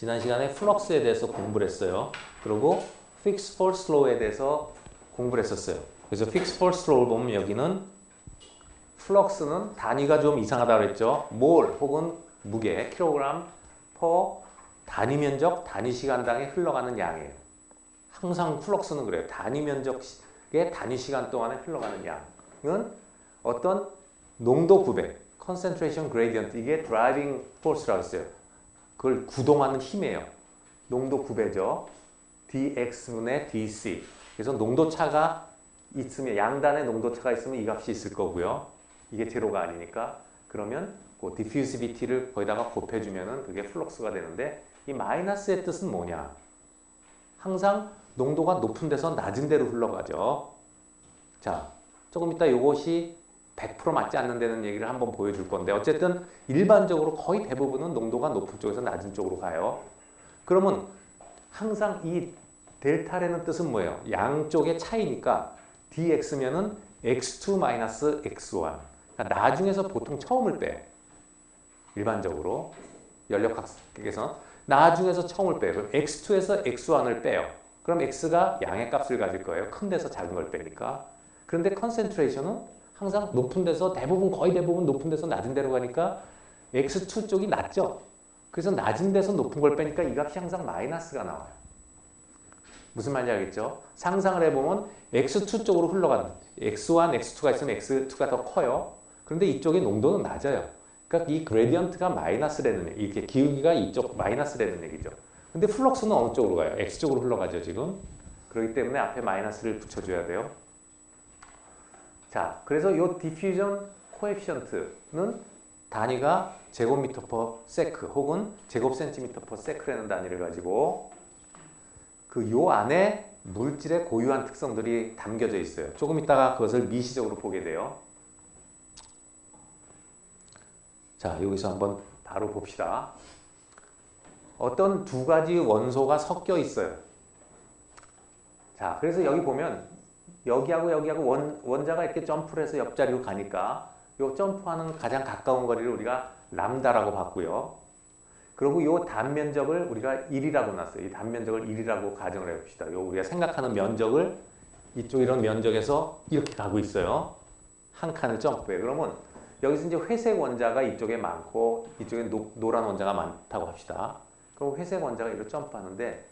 지난 시간에 플럭스에 대해서 공부를 했어요. 그리고 fixed force law에 대해서 공부를 했었어요. 그래서 fixed force law를 보면 여기는 플럭스는 단위가 좀 이상하다고 그랬죠. 몰 혹은 무게, 킬로그램 퍼 단위 면적, 단위 시간당에 흘러가는 양이에요. 항상 플럭스는 그래요. 단위 면적의 단위 시간 동안에 흘러가는 양은 어떤 농도 구배, concentration gradient, 이게 driving force라고 했어요. 그걸 구동하는 힘이에요. 농도 구배죠. dx분의 dc. 그래서 농도 차가 있으면, 양단에 농도 차가 있으면 이 값이 있을 거고요. 이게 제로가 아니니까. 그러면 그 diffusivity를 거기다가 곱해주면은 그게 플럭스가 되는데, 이 마이너스의 뜻은 뭐냐? 항상 농도가 높은 데서 낮은 데로 흘러가죠. 자, 조금 이따 이것이 100% 맞지 않는다는 얘기를 한번 보여줄 건데, 어쨌든 일반적으로 거의 대부분은 농도가 높은 쪽에서 낮은 쪽으로 가요. 그러면 항상 이 델타라는 뜻은 뭐예요? 양쪽의 차이니까 dx면은 x2 x1. 그러니까 나중에서 보통 처음을 빼. 일반적으로 연력학에서 나중에서 처음을 빼요. 그럼 x2에서 x1을 빼요. 그럼 x가 양의 값을 가질 거예요. 큰 데서 작은 걸 빼니까. 그런데 컨센트레이션은 항상 높은 데서 거의 대부분 높은 데서 낮은 데로 가니까 x2 쪽이 낮죠. 그래서 낮은 데서 높은 걸 빼니까 이 값이 항상 마이너스가 나와요. 무슨 말인지 알겠죠? 상상을 해보면 x2 쪽으로 흘러가는, x1, x2가 있으면 x2가 더 커요. 그런데 이쪽의 농도는 낮아요. 그러니까 이 그레디언트가 마이너스라는 얘기, 이렇게 기울기가 이쪽 마이너스라는 얘기죠. 근데 플럭스는 어느 쪽으로 가요? x 쪽으로 흘러가죠, 지금. 그렇기 때문에 앞에 마이너스를 붙여줘야 돼요. 자, 그래서 이 diffusion coefficient는 단위가 제곱미터 퍼 세크 혹은 제곱센티미터 퍼 세크라는 단위를 가지고 그 요 안에 물질의 고유한 특성들이 담겨져 있어요. 조금 이따가 그것을 미시적으로 보게 돼요. 자, 여기서 한번 바로 봅시다. 어떤 두 가지 원소가 섞여 있어요. 자, 그래서 여기 보면 여기하고 여기하고 원자가 이렇게 점프를 해서 옆자리로 가니까 이 점프하는 가장 가까운 거리를 우리가 람다라고 봤고요. 그리고 이 단면적을 우리가 1이라고 놨어요. 이 단면적을 1이라고 가정을 해봅시다. 요 우리가 생각하는 면적을 이쪽 이런 면적에서 이렇게 가고 있어요. 한 칸을 점프해. 그러면 여기서 이제 회색 원자가 이쪽에 많고 이쪽에 노란 원자가 많다고 합시다. 그럼 회색 원자가 이렇게 점프하는데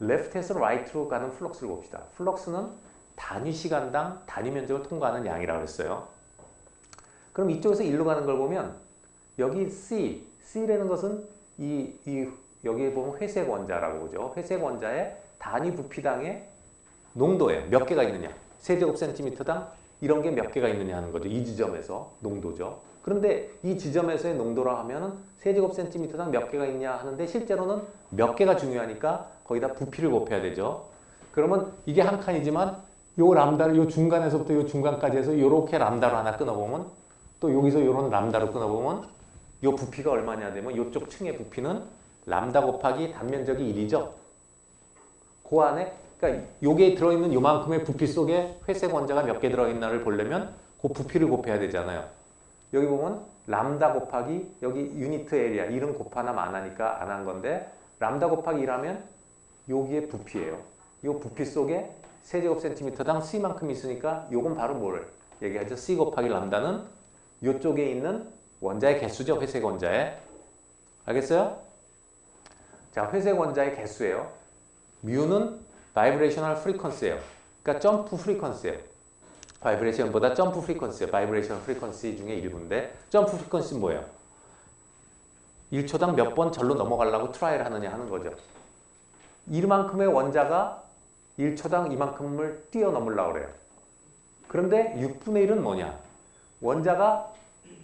left에서 right로 가는 플럭스를 봅시다. 플럭스는 단위 시간당 단위 면적을 통과하는 양이라고 했어요. 그럼 이쪽에서 일로 가는 걸 보면 여기 C라는 것은 여기에 보면 회색 원자라고 보죠. 회색 원자의 단위 부피당의 농도예요. 몇 개가 있느냐. 세제곱센티미터당 이런 게 몇 개가 있느냐 하는 거죠. 이 지점에서 농도죠. 그런데 이 지점에서의 농도라 하면은 세제곱센티미터당 몇 개가 있냐 하는데 실제로는 몇 개가 중요하니까 거기다 부피를 곱해야 되죠. 그러면 이게 한 칸이지만 요 람다를 요 중간에서부터 요 중간까지 해서 요렇게 람다로 하나 끊어보면 또 여기서 요런 람다로 끊어보면 요 부피가 얼마냐 되면 요쪽 층의 부피는 람다 곱하기 단면적이 1이죠. 그 안에 그러니까 요게 들어있는 요만큼의 부피 속에 회색 원자가 몇 개 들어있나를 보려면 그 부피를 곱해야 되잖아요. 여기 보면 람다 곱하기 여기 유니트 에리아 1은 곱하나 안 하니까 안 한 건데 람다 곱하기 1하면 여기의 부피예요. 요 부피 속에 세제곱센티미터당 C만큼 있으니까 요건 바로 뭘 얘기하죠? C 곱하기 람다는 요쪽에 있는 원자의 개수죠. 회색 원자의. 알겠어요? 자, 회색 원자의 개수예요. 뮤는 바이브레이셔널 프리퀀시예요. 그러니까 점프 프리퀀시예요. 바이브레이션보다 점프 프리퀀시예요. 바이브레이셔널 프리퀀시 중에 일부인데 점프 프리퀀시는 뭐예요? 1초당 몇 번 절로 넘어가려고 트라이를 하느냐 하는 거죠. 이만큼의 원자가 1초당 이만큼을 뛰어넘으려고 그래요. 그런데 6분의 1은 뭐냐? 원자가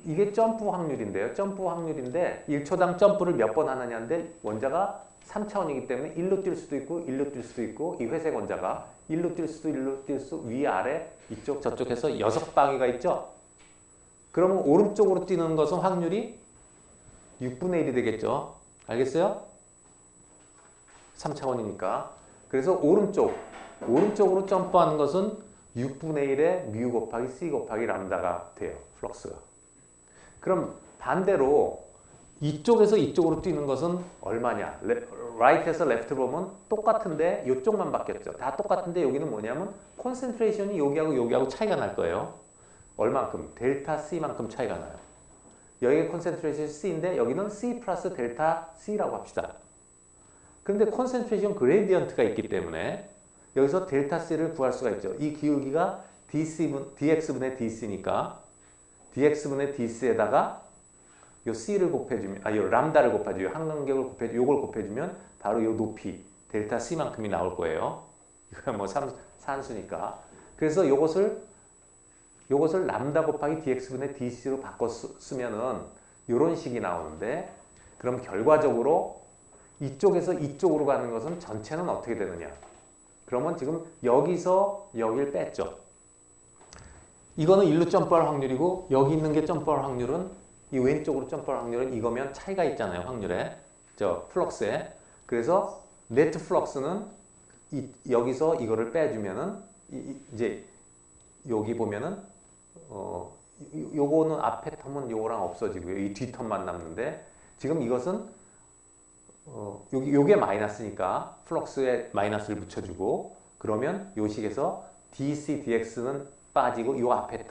이게 점프 확률인데요. 점프 확률인데 1초당 점프를 몇 번 하느냐인데 원자가 3차원이기 때문에 1로 뛸 수도 있고 1로 뛸 수도 있고 이 회색 원자가 1로 뛸 수도 1로 뛸 수 위 아래 이쪽 저쪽 해서 6방위가 있죠. 그러면 오른쪽으로 뛰는 것은 확률이 6분의 1이 되겠죠. 알겠어요? 3차원이니까. 그래서 오른쪽으로 점프하는 것은 6분의 1의 뮤 곱하기 C 곱하기 람다가 돼요. 플럭스가. 그럼 반대로 이쪽에서 이쪽으로 뛰는 것은 얼마냐? right에서 left로 보면 똑같은데 이쪽만 바뀌었죠. 다 똑같은데 여기는 뭐냐면 콘센트레이션이 여기하고 여기하고 차이가 날 거예요. 얼만큼? 델타 C만큼 차이가 나요. 여기가 콘센트레이션 C인데 여기는 C 플러스 델타 C라고 합시다. 그런데 콘센트레이션 그레디언트가 있기 때문에 여기서 델타 C를 구할 수가 있죠. 이 기울기가 dx분의 dc니까 dx분의 dc에다가 요 C를 곱해주면, 요 람다를 곱해주면, 요 항간격을 곱해주면, 요걸 곱해주면 바로 요 높이, 델타 C만큼이 나올 거예요. 이거 뭐 산수니까. 그래서 요것을 람다 곱하기 dx분의 dc로 바꿔 쓰면은 요런 식이 나오는데, 그럼 결과적으로 이쪽에서 이쪽으로 가는 것은 전체는 어떻게 되느냐? 그러면 지금 여기서 여길 뺐죠. 이거는 일로 점프할 확률이고 여기 있는 게 점프할 확률은 이 왼쪽으로 점프할 확률은 이거면 차이가 있잖아요. 확률에. 플럭스에. 그래서 네트 플럭스는 여기서 이거를 빼주면은 이제 여기 보면은 요거는 앞에 텀은 요거랑 없어지고요. 이 뒤 텀만 남는데 지금 이것은 요게 마이너스니까 플럭스에 마이너스를 붙여주고 그러면 요 식에서 dc, dx는 빠지고 요 앞에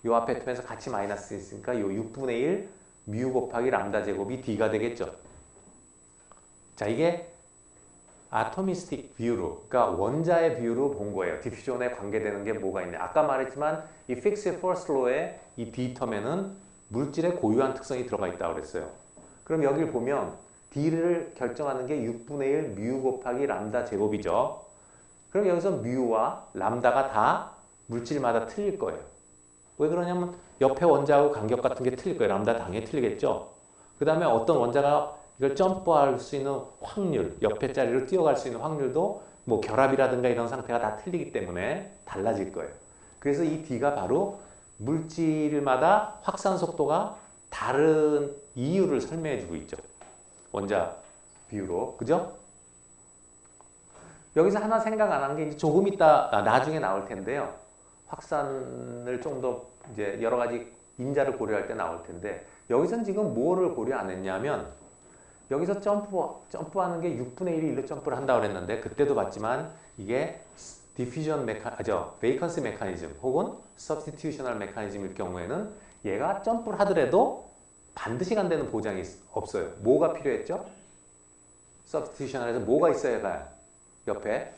텀에서 같이 마이너스 있으니까 요 6분의 1 뮤 곱하기 람다 제곱이 d가 되겠죠. 자, 이게 아토미스틱 뷰로, 그러니까 원자의 뷰로 본 거예요. 디퓨전에 관계되는 게 뭐가 있냐. 아까 말했지만 이 픽스의 퍼스트 로의 이 d 텀에는 물질의 고유한 특성이 들어가 있다고 그랬어요. 그럼 여기를 보면 d를 결정하는 게 6분의 1 뮤 곱하기 람다 제곱이죠. 그럼 여기서 뮤와 람다가 다 물질마다 틀릴 거예요. 왜 그러냐면 옆에 원자하고 간격 같은 게 틀릴 거예요. 람다 당연히 틀리겠죠. 그 다음에 어떤 원자가 이걸 점프할 수 있는 확률, 옆에 자리로 뛰어갈 수 있는 확률도 뭐 결합이라든가 이런 상태가 다 틀리기 때문에 달라질 거예요. 그래서 이 D가 바로 물질마다 확산 속도가 다른 이유를 설명해 주고 있죠. 원자 비유로. 그죠? 여기서 하나 생각 안 한 게 이제 조금 이따 나중에 나올 텐데요. 확산을 좀 더 이제 여러 가지 인자를 고려할 때 나올 텐데 여기서는 지금 뭐를 고려 안 했냐면 여기서 점프하는 게 6분의 1이 1로 점프를 한다고 그랬는데 그때도 봤지만 이게 디퓨전 베이컨시 메커니즘 혹은 서브스티튜셔널 메커니즘일 경우에는 얘가 점프를 하더라도 반드시 간다는 보장이 없어요. 뭐가 필요했죠? 서브스티튜셔널에서 뭐가 있어야 가요? 옆에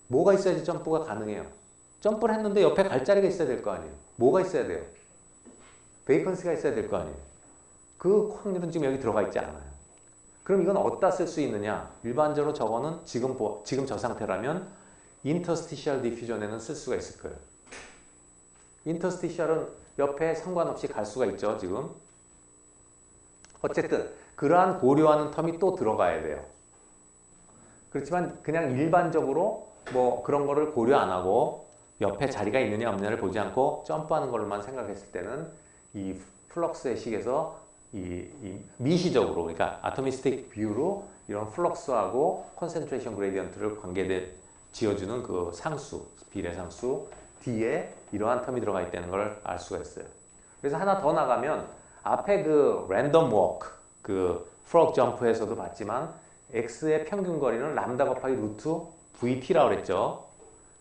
뭐가 있어야지 점프가 가능해요. 점프를 했는데 옆에 갈 자리가 있어야 될 거 아니에요. 뭐가 있어야 돼요? 베이컨시가 있어야 될 거 아니에요. 그 확률은 지금 여기 들어가 있지 않아요. 그럼 이건 어디다 쓸 수 있느냐? 일반적으로 저거는 지금 저 상태라면 인터스티셜 디퓨전에는 쓸 수가 있을 거예요. 인터스티셜은 옆에 상관없이 갈 수가 있죠, 지금. 어쨌든 그러한 고려하는 텀이 또 들어가야 돼요. 그렇지만 그냥 일반적으로 뭐 그런 거를 고려 안 하고 옆에 자리가 있느냐 없느냐를 보지 않고 점프하는 걸로만 생각했을 때는 이 플럭스의 식에서 이 미시적으로 그러니까 아토미스틱 뷰로 이런 플럭스하고 콘센트레이션 그레디언트를 관계돼 지어주는 그 상수, 비례상수 D에 이러한 텀이 들어가 있다는 걸 알 수가 있어요. 그래서 하나 더 나가면 앞에 그 랜덤 워크, 그 프록 점프에서도 봤지만 X의 평균 거리는 람다 곱하기 루트 VT라고 그랬죠.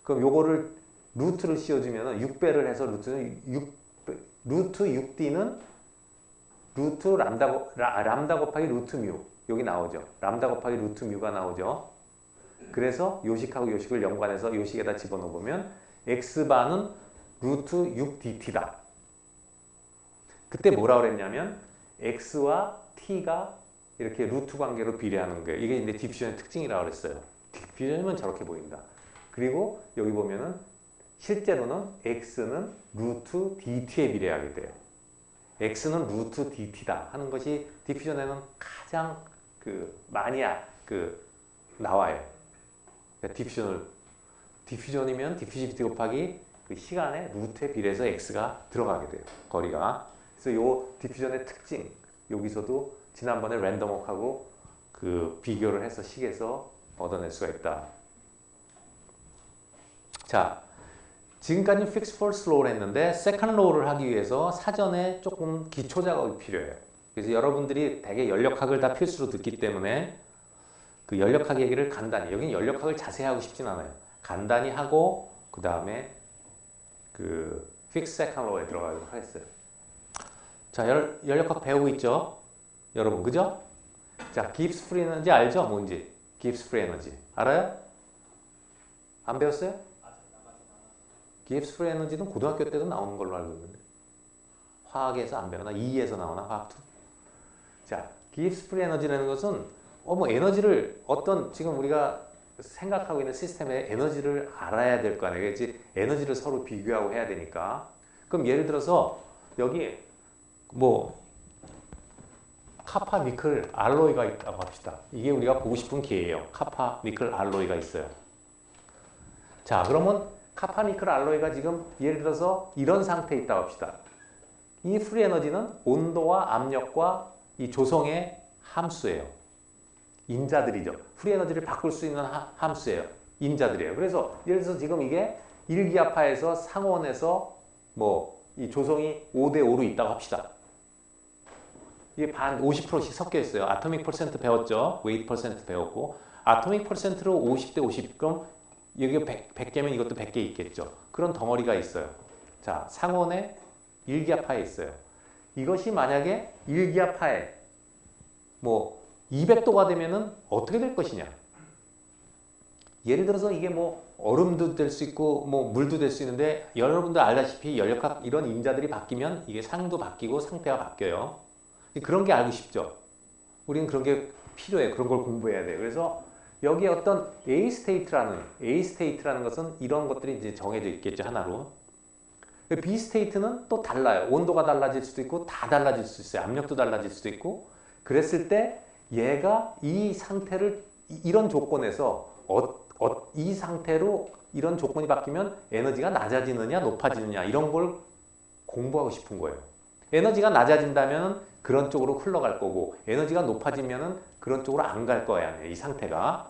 그럼 요거를 루트를 씌워주면 6배를 해서 루트 6D는 루트 람다 곱하기 루트 뮤 여기 나오죠. 람다 곱하기 루트 뮤가 나오죠. 그래서 요식하고 요식을 연관해서 요식에다 집어넣으면 X바는 루트 6DT다. 그때 뭐라 그랬냐면 X와 T가 이렇게 루트 관계로 비례하는 거예요. 이게 이제 디퓨전의 특징이라고 그랬어요. 디퓨전이면 저렇게 보인다. 그리고 여기 보면은 실제로는 X는 루트 DT에 비례하게 돼요. X는 루트 DT다 하는 것이 디퓨전에는 가장 많이 나와요. 그러니까 디퓨전이면 디퓨지비티 곱하기 그 시간의 루트에 비례해서 X가 들어가게 돼요. 거리가. 그래서 요 디퓨전의 특징 여기서도 지난번에 랜덤워크하고 그 비교를 해서 식에서 얻어낼 수가 있다. 자, 지금까지는 fix first law를 했는데 second law를 하기 위해서 사전에 조금 기초 작업이 필요해요. 그래서 여러분들이 대개 연력학을 다 필수로 듣기 때문에 그 연력학 얘기를 간단히, 여기는 연력학을 자세히 하고 싶진 않아요. 간단히 하고 그 다음에 그 fix second law에 들어가도록 하겠어요. 자, 연력학 배우고 있죠? 여러분, 그죠? 자, Gibbs free energy 알죠? 뭔지? Gibbs free energy 알아요? 안 배웠어요? Gibbs free energy는 고등학교 때도 나오는 걸로 알고 있는데 화학에서 안 배우나? 2에서 나오나? 화학 2? 자, Gibbs free energy라는 것은 뭐 에너지를 어떤 지금 우리가 생각하고 있는 시스템의 에너지를 알아야 될 거 아니에요. 그렇지? 에너지를 서로 비교하고 해야 되니까. 그럼 예를 들어서 여기 뭐 카파 니켈 알로이가 있다고 합시다. 이게 우리가 보고 싶은 개예요. 카파 니켈 알로이가 있어요. 자, 그러면 카파 니켈 알로이가 지금 예를 들어서 이런 상태에 있다고 합시다. 이 프리 에너지는 온도와 압력과 이 조성의 함수예요. 인자들이죠. 프리 에너지를 바꿀 수 있는 함수예요. 인자들이에요. 그래서 예를 들어서 지금 이게 일기압하에서 상온에서 뭐 이 조성이 5대5로 있다고 합시다. 이게 반 50%씩 섞여 있어요. 아토믹 퍼센트 배웠죠? 웨이트 퍼센트 배웠고 아토믹 퍼센트로 50대 50 그럼 여기가 100개면 이것도 100개 있겠죠. 그런 덩어리가 있어요. 자, 상온에 일기압하에 있어요. 이것이 만약에 일기압하에 뭐 200도가 되면은 어떻게 될 것이냐? 예를 들어서 이게 뭐 얼음도 될 수 있고 뭐 물도 될 수 있는데 여러분들 알다시피 연력학 이런 인자들이 바뀌면 이게 상도 바뀌고 상태가 바뀌어요. 그런 게 알고 싶죠. 우리는 그런 게 필요해요. 그런 걸 공부해야 돼요. 그래서 여기에 어떤 A 스테이트라는 것은 이런 것들이 이제 정해져 있겠죠. 하나로. B 스테이트는 또 달라요. 온도가 달라질 수도 있고 다 달라질 수 있어요. 압력도 달라질 수도 있고. 그랬을 때 얘가 이 상태를 이런 조건에서 이 상태로 이런 조건이 바뀌면 에너지가 낮아지느냐 높아지느냐 이런 걸 공부하고 싶은 거예요. 에너지가 낮아진다면 그런 쪽으로 흘러갈 거고 에너지가 높아지면 그런 쪽으로 안 갈 거야. 이 상태가.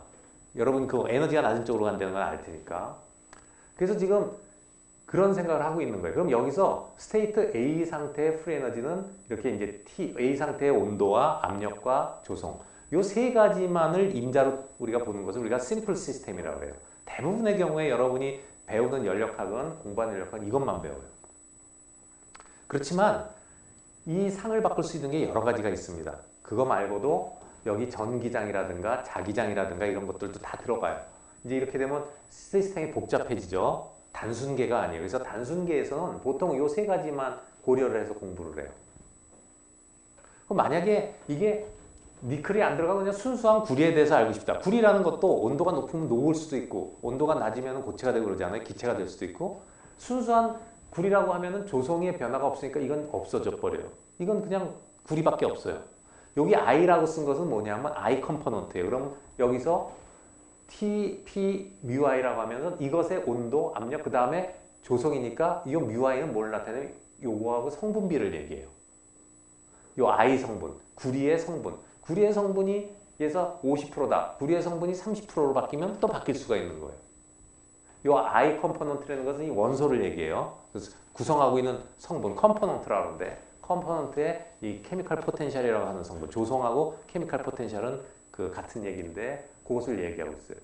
여러분 그 에너지가 낮은 쪽으로 간다는 건 알 테니까. 그래서 지금 그런 생각을 하고 있는 거예요. 그럼 여기서 스테이트 A 상태의 프리 에너지는 이렇게 이제 A 상태의 온도와 압력과 조성 요 세 가지만을 임자로 우리가 보는 것을 우리가 심플 시스템이라고 해요. 대부분의 경우에 여러분이 배우는 연력학은 공부하는 연력학은 이것만 배워요. 그렇지만 이 상을 바꿀 수 있는 게 여러 가지가 있습니다. 그거 말고도 여기 전기장이라든가 자기장이라든가 이런 것들도 다 들어가요. 이제 이렇게 되면 시스템이 복잡해지죠. 단순계가 아니에요. 그래서 단순계에서는 보통 이 세 가지만 고려를 해서 공부를 해요. 그럼 만약에 이게 니켈이 안 들어가고 그냥 순수한 구리에 대해서 알고 싶다. 구리라는 것도 온도가 높으면 녹을 수도 있고 온도가 낮으면 고체가 되고 그러지 않아요? 기체가 될 수도 있고 순수한 구리라고 하면은 조성의 변화가 없으니까 이건 없어져 버려요. 이건 그냥 구리밖에 없어요. 여기 I라고 쓴 것은 뭐냐면 I 컴포넌트예요. 그럼 여기서 T, P, 뮤 I라고 하면은 이것의 온도, 압력, 그 다음에 조성이니까 이 뮤 I는 뭘 나타내요? 요거하고 성분비를 얘기해요. 요 I 성분, 구리의 성분. 구리의 성분이 얘서 50%다. 구리의 성분이 30%로 바뀌면 또 바뀔 수가 있는 거예요. 요 I 컴포넌트라는 것은 이 원소를 얘기해요. 그래서 구성하고 있는 성분, 컴포넌트라고 하는데 컴포넌트의 이 케미컬 포텐셜이라고 하는 성분, 조성하고 케미컬 포텐셜은 그 같은 얘기인데 그것을 얘기하고 있어요.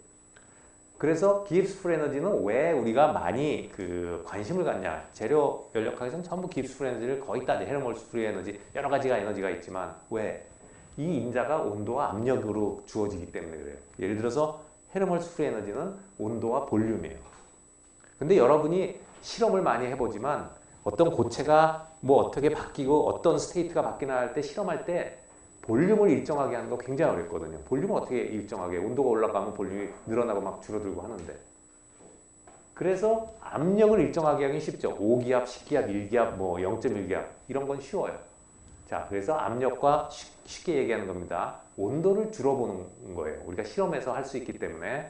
그래서 기브스 프리 에너지는 왜 우리가 많이 그 관심을 갖냐? 재료 연력학에서는 전부 기브스 프리 에너지를 거의 다 헬머홀츠 프리 에너지 여러 가지가 에너지가 있지만 왜? 이 임자가 온도와 압력으로 주어지기 때문에 그래요. 예를 들어서 헬머홀츠 프리 에너지는 온도와 볼륨이에요. 근데 여러분이 실험을 많이 해보지만 어떤 고체가 뭐 어떻게 바뀌고 어떤 스테이트가 바뀌나 할 때 실험할 때 볼륨을 일정하게 하는 거 굉장히 어렵거든요. 볼륨을 어떻게 일정하게 온도가 올라가면 볼륨이 늘어나고 막 줄어들고 하는데 그래서 압력을 일정하게 하기 쉽죠. 5기압, 10기압, 1기압, 뭐 0.1기압 이런 건 쉬워요. 자, 그래서 압력과 쉽게 얘기하는 겁니다. 온도를 줄여보는 거예요. 우리가 실험에서 할 수 있기 때문에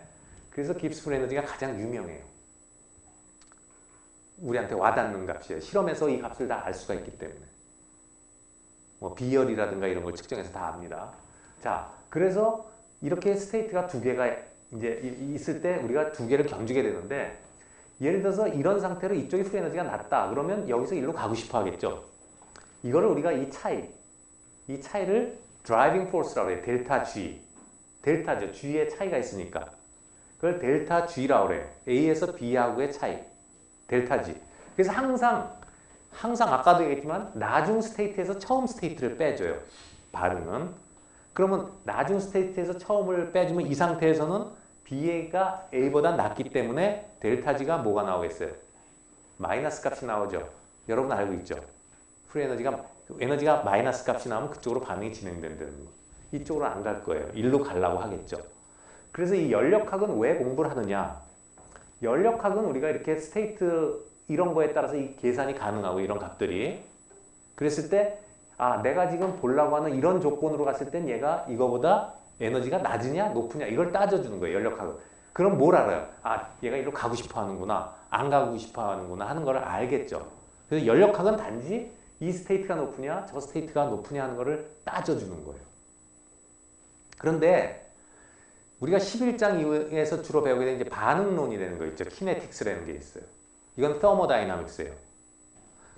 그래서 깁스 프리 에너지가 가장 유명해요. 우리한테 와닿는 값이에요. 실험에서 이 값을 다 알 수가 있기 때문에. 뭐 비열이라든가 이런 걸 측정해서 다 압니다. 자, 그래서 이렇게 스테이트가 두 개가 이제 있을 때 우리가 두 개를 견주게 되는데 예를 들어서 이런 상태로 이쪽이 프리 에너지가 낮다. 그러면 여기서 일로 가고 싶어 하겠죠. 이거를 우리가 이 차이를 드라이빙 포스라고 해요. 델타 G. 델타죠. G의 차이가 있으니까. 그걸 델타 G라고 그래요. A에서 B하고의 차이. 델타 G. 그래서 항상 아까도 얘기했지만 나중 스테이트에서 처음 스테이트를 빼줘요. 반응은. 그러면 나중 스테이트에서 처음을 빼주면 이 상태에서는 B가 A보다 낮기 때문에 델타 G가 뭐가 나오겠어요? 마이너스 값이 나오죠. 여러분 알고 있죠? 프리 에너지가 마이너스 값이 나오면 그쪽으로 반응이 진행된다는 거. 이쪽으로 안 갈 거예요. 일로 가려고 하겠죠. 그래서 이 연력학은 왜 공부를 하느냐? 연력학은 우리가 이렇게 스테이트 이런 거에 따라서 이 계산이 가능하고 이런 값들이 그랬을 때 내가 지금 보려고 하는 이런 조건으로 갔을 땐 얘가 이거보다 에너지가 낮으냐 높으냐 이걸 따져주는 거예요. 연력학은. 그럼 뭘 알아요? 얘가 이리로 가고 싶어 하는구나 안 가고 싶어 하는구나 하는 걸 알겠죠. 그래서 연력학은 단지 이 스테이트가 높으냐 저 스테이트가 높으냐 하는 거를 따져주는 거예요. 그런데 우리가 11장 이후에서 주로 배우게 되는 이제 반응론이라는 거 있죠. 키네틱스라는 게 있어요. 이건 터모다이나믹스예요.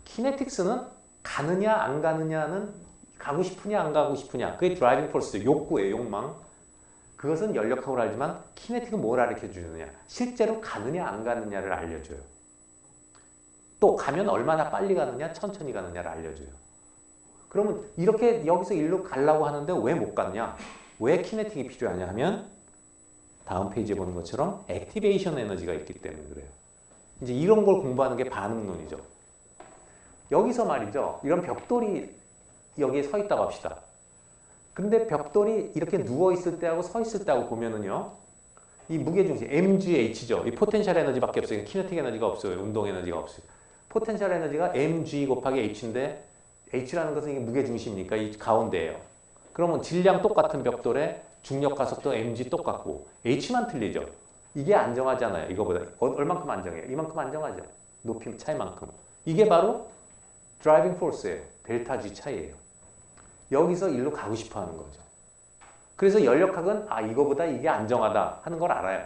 키네틱스는 가느냐 안 가느냐는 가고 싶으냐 안 가고 싶으냐 그게 드라이빙 포스 욕구예요. 욕망. 그것은 연력학으로 알지만 키네틱은 뭘 가르쳐 주느냐 실제로 가느냐 안 가느냐를 알려줘요. 또 가면 얼마나 빨리 가느냐 천천히 가느냐를 알려줘요. 그러면 이렇게 여기서 일로 가려고 하는데 왜 못 갔냐 왜 키네틱이 필요하냐 하면 다음 페이지에 보는 것처럼 액티베이션 에너지가 있기 때문에 그래요. 이제 이런 걸 공부하는 게 반응론이죠. 여기서 말이죠. 이런 벽돌이 여기에 서 있다고 합시다. 근데 벽돌이 이렇게 누워있을 때하고 서 있을 때하고 보면은요. 이 무게중심, mgh죠. 이 포텐셜 에너지밖에 없어요. 키네틱 에너지가 없어요. 운동 에너지가 없어요. 포텐셜 에너지가 mg 곱하기 h인데 h라는 것은 이게 무게중심이니까 이 가운데예요. 그러면 질량 똑같은 벽돌에 중력 가속도 mg 똑같고 h만 틀리죠. 이게 안정하잖아요. 이거보다 얼만큼 안정해요? 이만큼 안정하죠. 높이 차이만큼. 이게 바로 드라이빙 포스예요. 델타 G 차이예요. 여기서 일로 가고 싶어 하는 거죠. 그래서 연력학은 이거보다 이게 안정하다 하는 걸 알아요.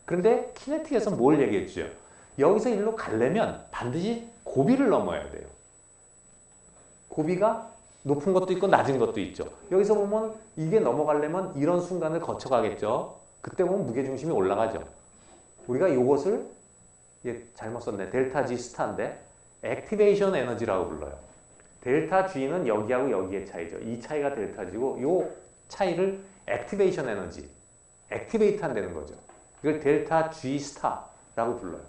그런데 키네틱에서 뭘 얘기해 주죠? 여기서 일로 가려면 반드시 고비를 넘어야 돼요. 고비가 높은 것도 있고 낮은 것도 있죠. 여기서 보면 이게 넘어가려면 이런 순간을 거쳐가겠죠. 그때 보면 무게중심이 올라가죠. 우리가 이것을 잘못 썼네. 델타 G 스타인데 액티베이션 에너지라고 불러요. 델타 G는 여기하고 여기의 차이죠. 이 차이가 델타 G고 이 차이를 액티베이션 에너지, 액티베이트 한다는 거죠. 이걸 델타 G 스타라고 불러요.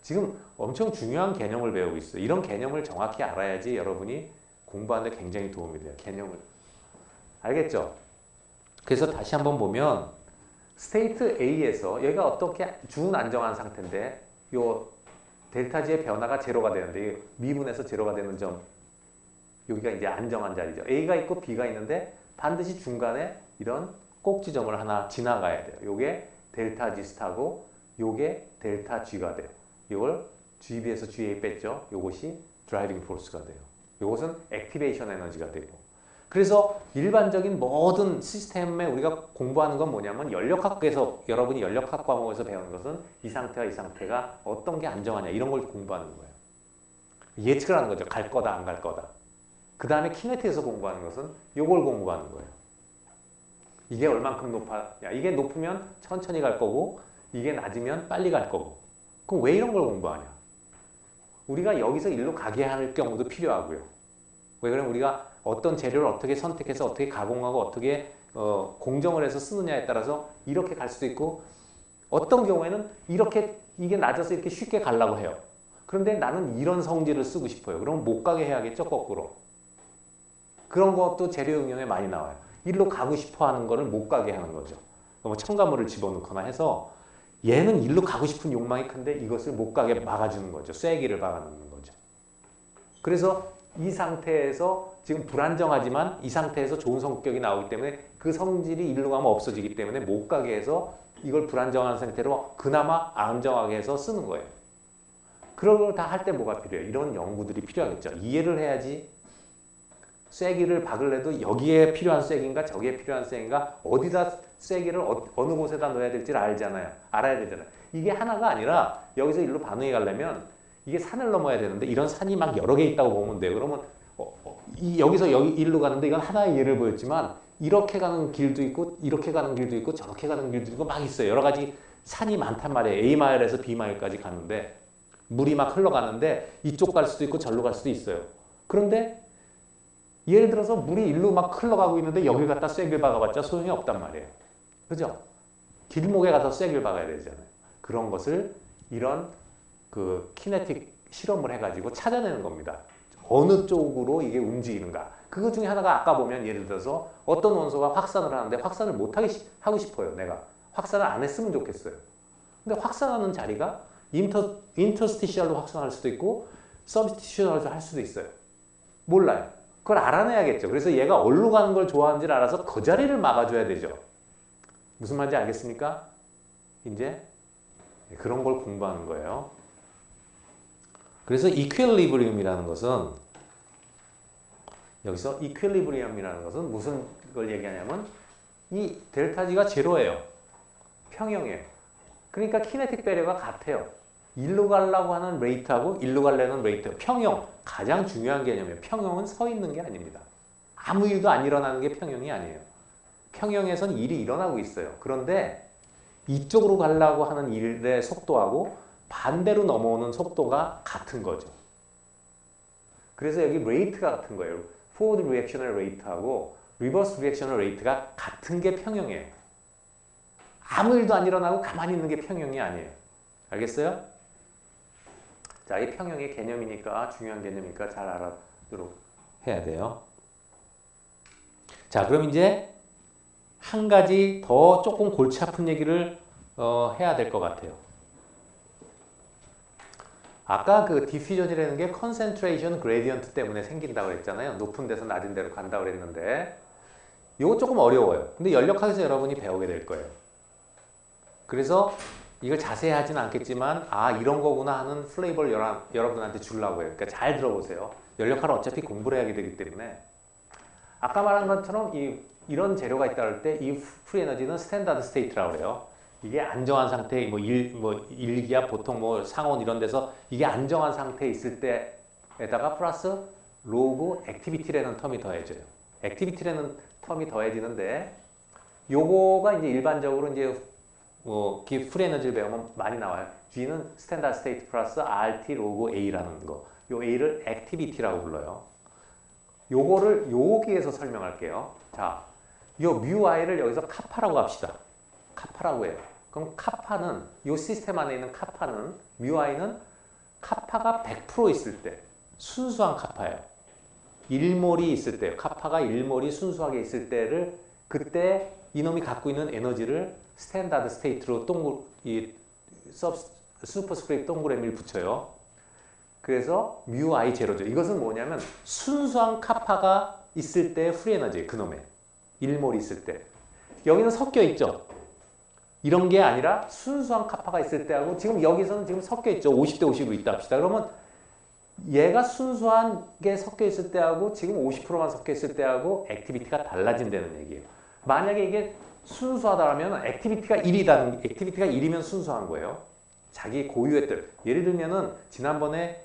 지금 엄청 중요한 개념을 배우고 있어요. 이런 개념을 정확히 알아야지 여러분이 공부하는 데 굉장히 도움이 돼요. 개념을. 알겠죠? 그래서 다시 한번 보면 스테이트 A에서 여기가 어떻게 준안정한 상태인데 요 델타 G의 변화가 제로가 되는데 미분에서 제로가 되는 점 여기가 이제 안정한 자리죠. A가 있고 B가 있는데 반드시 중간에 이런 꼭지점을 하나 지나가야 돼요. 요게 델타 G 스타고 요게 델타 G가 돼요. 이걸 GB에서 GA 뺐죠. 요것이 드라이빙 포스가 돼요. 요것은 액티베이션 에너지가 되고 그래서 일반적인 모든 시스템에 우리가 공부하는 건 뭐냐면 연력학에서 여러분이 연력학 과목에서 배우는 것은 이 상태와 이 상태가 어떤 게 안정하냐 이런 걸 공부하는 거예요. 예측을 하는 거죠. 갈 거다 안 갈 거다. 그 다음에 키네틱에서 공부하는 것은 이걸 공부하는 거예요. 이게 얼만큼 높아야 이게 높으면 천천히 갈 거고 이게 낮으면 빨리 갈 거고 그럼 왜 이런 걸 공부하냐? 우리가 여기서 일로 가게 할 경우도 필요하고요. 왜 그러면 우리가 어떤 재료를 어떻게 선택해서 어떻게 가공하고 어떻게 공정을 해서 쓰느냐에 따라서 이렇게 갈 수도 있고 어떤 경우에는 이렇게 이게 낮아서 이렇게 쉽게 가려고 해요. 그런데 나는 이런 성질을 쓰고 싶어요. 그럼 못 가게 해야겠죠, 거꾸로. 그런 것도 재료 응용에 많이 나와요. 일로 가고 싶어 하는 거를 못 가게 하는 거죠. 뭐 첨가물을 집어넣거나 해서 얘는 일로 가고 싶은 욕망이 큰데 이것을 못 가게 막아주는 거죠. 쐐기를 박아놓는 거죠. 그래서 이 상태에서 지금 불안정하지만 이 상태에서 좋은 성격이 나오기 때문에 그 성질이 일로 가면 없어지기 때문에 못 가게 해서 이걸 불안정한 상태로 그나마 안정하게 해서 쓰는 거예요. 그런 걸 다 할 때 뭐가 필요해요? 이런 연구들이 필요하겠죠. 이해를 해야지 쐐기를 박을래도 여기에 필요한 쐐기인가 저기에 필요한 쐐기인가 어디다 쐐기를 어느 곳에다 넣어야 될지를 알잖아요. 알아야 되잖아요. 이게 하나가 아니라 여기서 일로 반응이 가려면 이게 산을 넘어야 되는데 이런 산이 막 여러 개 있다고 보면 돼요. 그러면 여기서 여기 일로 가는데 이건 하나의 예를 보였지만 이렇게 가는 길도 있고 이렇게 가는 길도 있고 저렇게 가는 길도 있고 막 있어요. 여러 가지 산이 많단 말이에요. A마일에서 B마일까지 가는데 물이 막 흘러가는데 이쪽 갈 수도 있고 절로 갈 수도 있어요. 그런데 예를 들어서 물이 일로 막 흘러가고 있는데 여기 갖다 쐐기를 박아봤자 소용이 없단 말이에요. 그죠? 길목에 가서 쐐기를 박아야 되잖아요. 그런 것을 이런 그 키네틱 실험을 해가지고 찾아내는 겁니다. 어느 쪽으로 이게 움직이는가. 그것 중에 하나가 아까 보면 예를 들어서 어떤 원소가 확산을 하는데 확산을 못하게 하고 싶어요. 내가. 확산을 안 했으면 좋겠어요. 근데 확산하는 자리가 인터스티셜로 확산할 수도 있고 서브스티션으로 할 수도 있어요. 몰라요. 그걸 알아내야겠죠. 그래서 얘가 어디로 가는 걸 좋아하는지를 알아서 그 자리를 막아줘야 되죠. 무슨 말인지 알겠습니까? 이제 그런 걸 공부하는 거예요. 그래서 이퀄리브리움이라는 것은 여기서 이퀄리브리움이라는 것은 무슨 걸 얘기하냐면 이 델타 G가 제로예요. 평형이에요. 그러니까 키네틱 배려가 같아요. 일로 가려고 하는 레이트하고 일로 가려는 레이트. 평형. 가장 중요한 개념이에요. 평형은 서 있는 게 아닙니다. 아무 일도 안 일어나는 게 평형이 아니에요. 평형에선 일이 일어나고 있어요. 그런데 이쪽으로 가려고 하는 일의 속도하고 반대로 넘어오는 속도가 같은 거죠. 그래서 여기 레이트가 같은 거예요. forward reactional rate하고 reverse reactional rate가 같은 게 평형이에요. 아무 일도 안 일어나고 가만히 있는 게 평형이 아니에요. 알겠어요? 자, 이 평형의 개념이니까 중요한 개념이니까 잘 알아두도록 해야 돼요. 자, 그럼 이제 한 가지 더 조금 골치 아픈 얘기를 해야 될 것 같아요. 아까 그 디퓨전이라는 게 컨센트레이션 그레디언트 때문에 생긴다고 그랬잖아요. 높은 데서 낮은 데로 간다고 그랬는데 이거 조금 어려워요. 근데 연력학에서 여러분이 배우게 될 거예요. 그래서 이걸 자세히 하진 않겠지만 아 이런 거구나 하는 플레이버를 여러분한테 주려고 해요. 그러니까 잘 들어보세요. 연력학은 어차피 공부를 해야 되기 때문에 아까 말한 것처럼 이런 재료가 있다 할 때 이 프리 에너지는 스탠다드 스테이트라고 해요. 이게 안정한 상태, 일기압, 보통 상온 이런 데서 이게 안정한 상태에 있을 때에다가 플러스 로그 액티비티라는 텀이 더해져요. 액티비티라는 텀이 더해지는데 요거가 이제 일반적으로 이제 프리 에너지를 배우면 많이 나와요. G는 스탠다드 스테이트 플러스 RT 로그 A라는 거. 요 A를 액티비티라고 불러요. 요거를 여기에서 설명할게요. 자, 요 뮤i를 여기서 카파라고 합시다. 카파라고 해요. 그럼 카파는 요 시스템 안에 있는 카파는 뮤i는 카파가 100% 있을 때 순수한 카파예요. 1몰이 있을 때 카파가 1몰이 순수하게 있을 때를 그때 이놈이 갖고 있는 에너지를 스탠다드 스테이트로 슈퍼스크립트 동그라미를 붙여요. 그래서 뮤i 제로죠. 이것은 뭐냐면 순수한 카파가 있을 때 프리 에너지 그놈의 1몰이 있을 때 여기는 섞여 있죠. 이런 게 아니라 순수한 카파가 있을 때하고 지금 여기서는 지금 섞여 있죠. 50대 50으로 있다 합시다. 그러면 얘가 순수한 게 섞여 있을 때하고 지금 50%만 섞여 있을 때하고 액티비티가 달라진다는 얘기예요. 만약에 이게 순수하다면 액티비티가 1이면 순수한 거예요. 자기 고유의 뜻. 예를 들면은 지난번에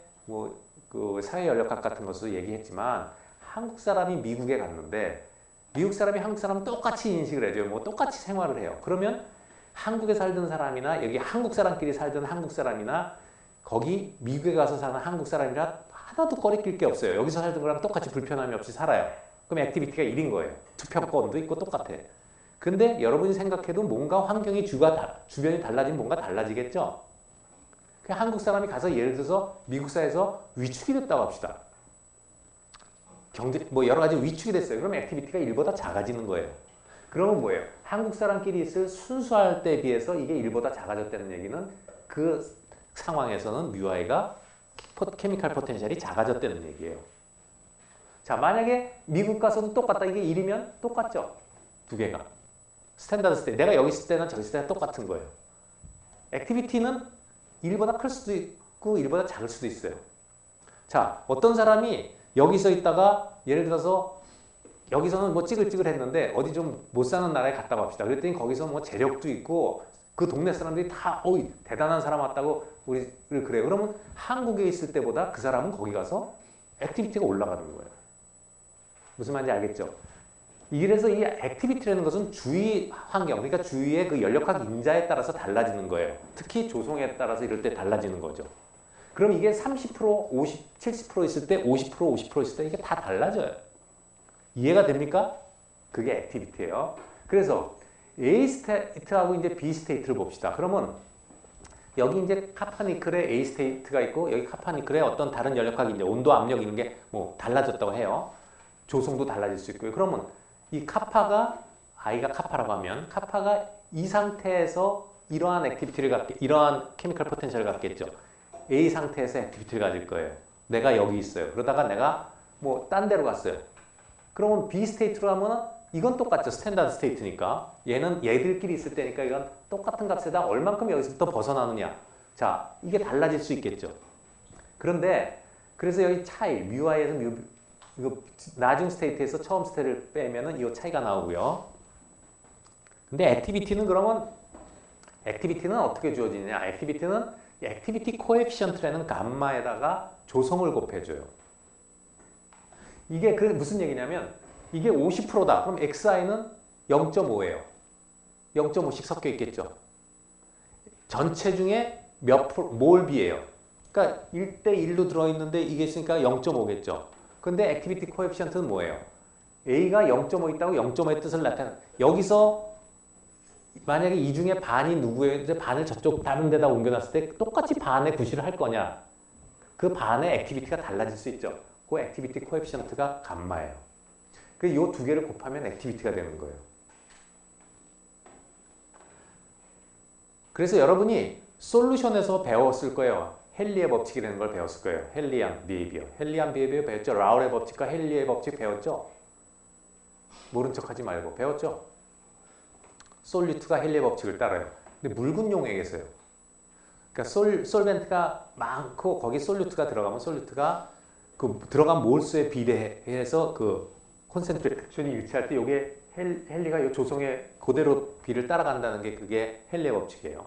그 사회연력학 같은 것도 얘기했지만 한국 사람이 미국에 갔는데 미국 사람이 한국 사람은 똑같이 인식을 해줘요. 똑같이 생활을 해요. 그러면 한국에 살던 사람이나 여기 한국 사람끼리 살던 한국 사람이나 거기 미국에 가서 사는 한국 사람이라 하나도 꺼리낄 게 없어요. 여기서 살던 거랑 똑같이 불편함이 없이 살아요. 그럼 액티비티가 1인 거예요. 투표권도 있고 똑같아. 근데 여러분이 생각해도 뭔가 환경이 주변이 달라지면 뭔가 달라지겠죠? 한국 사람이 가서 예를 들어서 미국 사회에서 위축이 됐다고 합시다. 여러 가지 위축이 됐어요. 그럼 액티비티가 1보다 작아지는 거예요. 그러면 뭐예요? 한국 사람끼리 있을 순수할 때에 비해서 이게 1보다 작아졌다는 얘기는 그 상황에서는 뮤i가 케미칼 포텐셜이 작아졌다는 얘기예요. 자, 만약에 미국 가서도 똑같다. 이게 1이면 똑같죠? 두 개가. 스탠다드 스테이트. 내가 여기 있을 때는 저기 있을 때는 똑같은 거예요. 액티비티는 1보다 클 수도 있고 1보다 작을 수도 있어요. 자, 어떤 사람이 여기서 있다가 예를 들어서 여기서는 찌글찌글 했는데 어디 좀 못 사는 나라에 갔다고 합시다. 그랬더니 거기서 재력도 있고 그 동네 사람들이 다 어이 대단한 사람 왔다고 우리를 그래요. 그러면 한국에 있을 때보다 그 사람은 거기 가서 액티비티가 올라가는 거예요. 무슨 말인지 알겠죠? 이래서 이 액티비티라는 것은 주위 환경, 그러니까 주위의 그 연력학 인자에 따라서 달라지는 거예요. 특히 조성에 따라서 이럴 때 달라지는 거죠. 그럼 이게 30%, 50, 70% 있을 때, 50%, 50% 있을 때 이게 다 달라져요. 이해가 됩니까? 그게 액티비티예요. 그래서 A 스테이트하고 이제 B 스테이트를 봅시다. 그러면 여기 이제 카파니클의 A 스테이트가 있고 여기 카파니클의 어떤 다른 연력학이 이제 온도, 압력 이런 게 뭐 달라졌다고 해요. 조성도 달라질 수 있고요. 그러면 이 카파가 I가 카파라고 하면 카파가 이 상태에서 이러한 액티비티를 갖게 이러한 케미컬 포텐셜을 갖겠죠. A 상태에서 액티비티를 가질 거예요. 내가 여기 있어요. 그러다가 내가 뭐 딴 데로 갔어요. 그러면 B 스테이트로 하면은 이건 똑같죠. 스탠다드 스테이트니까. 얘는 얘들끼리 있을 때니까 이건 똑같은 값에다 얼만큼 여기서부터 벗어나느냐. 자, 이게 달라질 수 있겠죠. 그런데 그래서 여기 차이, 뮤i에서 뮤, 이거 나중 스테이트에서 처음 스테이트를 빼면은 이 차이가 나오고요. 근데 액티비티는 그러면 액티비티는 어떻게 주어지느냐? 액티비티는 액티비티 코에피션트라는 감마에다가 조성을 곱해줘요. 이게 그 무슨 얘기냐면 이게 50%다. 그럼 XI는 0.5예요. 0.5씩 섞여 있겠죠. 전체 중에 몇 프로, 몰비예요. 그러니까 1대1로 들어있는데 이게 있으니까 0.5겠죠. 근데 액티비티 코에피션트는 뭐예요? A가 0.5 있다고 0.5의 뜻을 나타내. 여기서 만약에 이 중에 반이 누구예요? 이제 반을 저쪽 다른 데다 옮겨놨을 때 똑같이 반의 구실을 할 거냐? 그 반의 액티비티가 달라질 수 있죠. 그 액티비티 코에피션트가 감마예요. 그래서 이 두 개를 곱하면 액티비티가 되는 거예요. 그래서 여러분이 솔루션에서 배웠을 거예요. 헨리의 법칙이라는 걸 배웠을 거예요. 헨리안 비헤이비어. 헨리안 비헤이비어 배웠죠? 라울의 법칙과 헨리의 법칙 배웠죠? 모른 척하지 말고 배웠죠? 솔루트가 헨리의 법칙을 따라요. 근데 묽은 용액에서요. 그러니까 솔벤트가 많고 거기 솔루트가 들어가면 솔루트가 그 들어간 몰수에 비례해서 그 콘센트레이션이 일치할 때 이게 헨리가 이 조성의 그대로 비를 따라간다는 게 그게 헨리의 법칙이에요.